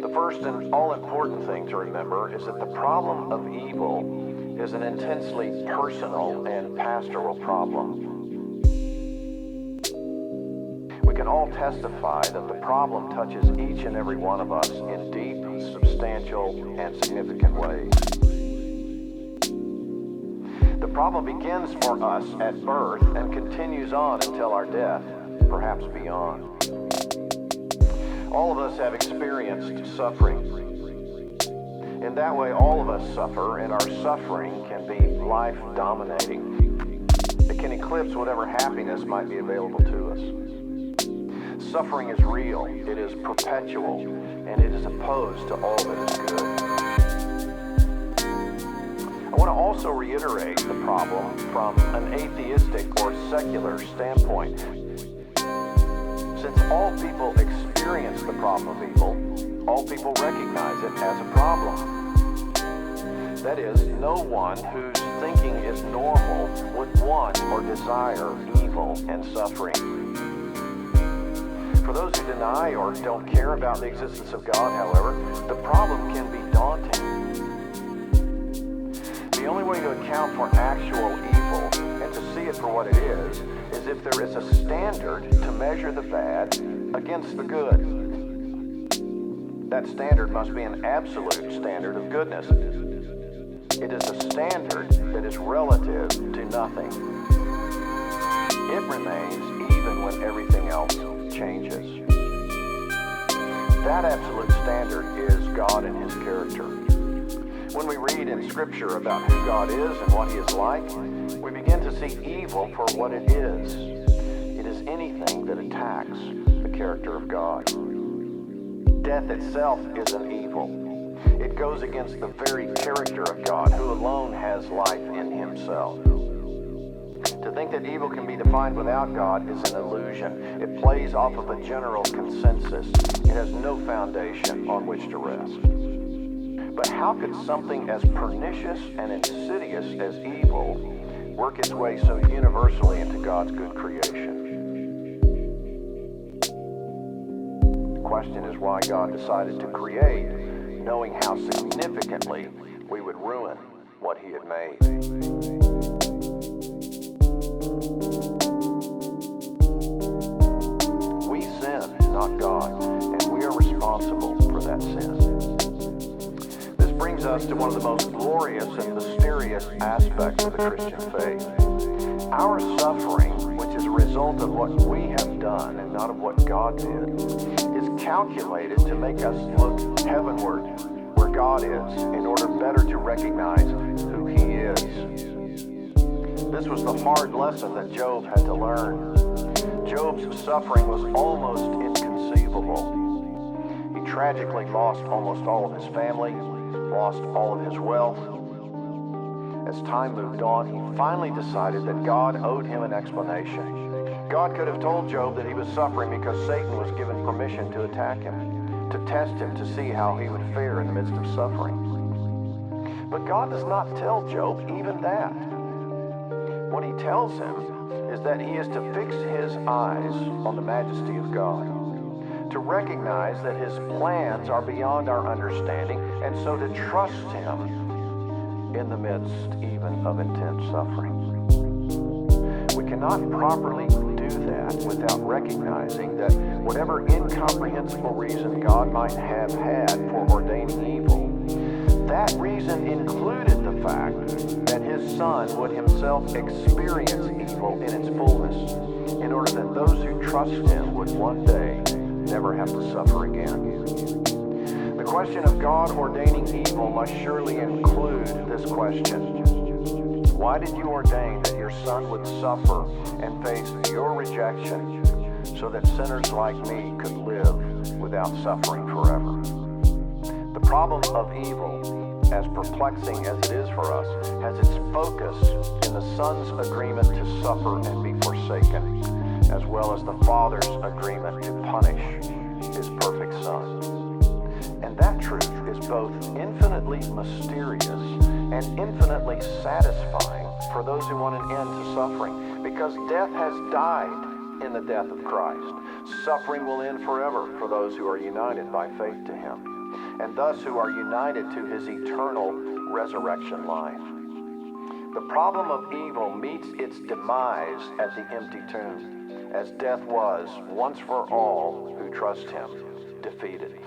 The first and all-important thing to remember is that the problem of evil is an intensely personal and pastoral problem. We can all testify that the problem touches each and every one of us in deep, substantial, and significant ways. The problem begins for us at birth and continues on until our death, perhaps beyond. All of us have experienced suffering. In that way, all of us suffer, and our suffering can be life-dominating. It can eclipse whatever happiness might be available to us. Suffering is real, it is perpetual, and it is opposed to all that is good. I want to also reiterate the problem from an atheistic or secular standpoint. Since all people experience the problem of evil, all people recognize it as a problem. That is, no one whose thinking is normal would want or desire evil and suffering. For those who deny or don't care about the existence of God, however, the problem can be daunting. The only way to account for actual evil and to see it for what it is if there is a standard to measure the bad against the good. That standard must be an absolute standard of goodness. It is a standard that is relative to nothing. It remains even when everything else changes. That absolute standard is God and His character. When we read in Scripture about who God is and what He is like, we begin to see evil for what it is. It is anything that attacks the character of God. Death itself is an evil. It goes against the very character of God, who alone has life in Himself. To think that evil can be defined without God is an illusion. It plays off of a general consensus. It has no foundation on which to rest. But how could something as pernicious and insidious as evil work its way so universally into God's good creation? The question is why God decided to create, knowing how significantly we would ruin what He had made. We sin, not God, and we are responsible for that sin. This brings us to one of the most glorious and mysterious aspects of the Christian faith. Our suffering, which is a result of what we have done and not of what God did, is calculated to make us look heavenward, where God is, in order better to recognize who He is. This was the hard lesson that Job had to learn. Job's suffering was almost inconceivable. He tragically lost almost all of his family, lost all of his wealth. As time moved on, he finally decided that God owed him an explanation. God could have told Job that he was suffering because Satan was given permission to attack him, to test him to see how he would fare in the midst of suffering. But God does not tell Job even that. What He tells him is that he is to fix his eyes on the majesty of God, to recognize that His plans are beyond our understanding, and so to trust Him in the midst even of intense suffering. We cannot properly do that without recognizing that whatever incomprehensible reason God might have had for ordaining evil, that reason included the fact that His Son would Himself experience evil in its fullness, in order that those who trust Him would one day never have to suffer again. The question of God ordaining evil must surely include this question. Why did you ordain that your Son would suffer and face your rejection so that sinners like me could live without suffering forever? The problem of evil, as perplexing as it is for us, has its focus in the Son's agreement to suffer and be forsaken, as well as the Father's agreement to punish His perfect Son. And that truth is both infinitely mysterious and infinitely satisfying for those who want an end to suffering, because death has died in the death of Christ. Suffering will end forever for those who are united by faith to Him. and thus who are united to his eternal resurrection life. The problem of evil meets its demise at the empty tomb, as death was, once for all who trust him, defeated.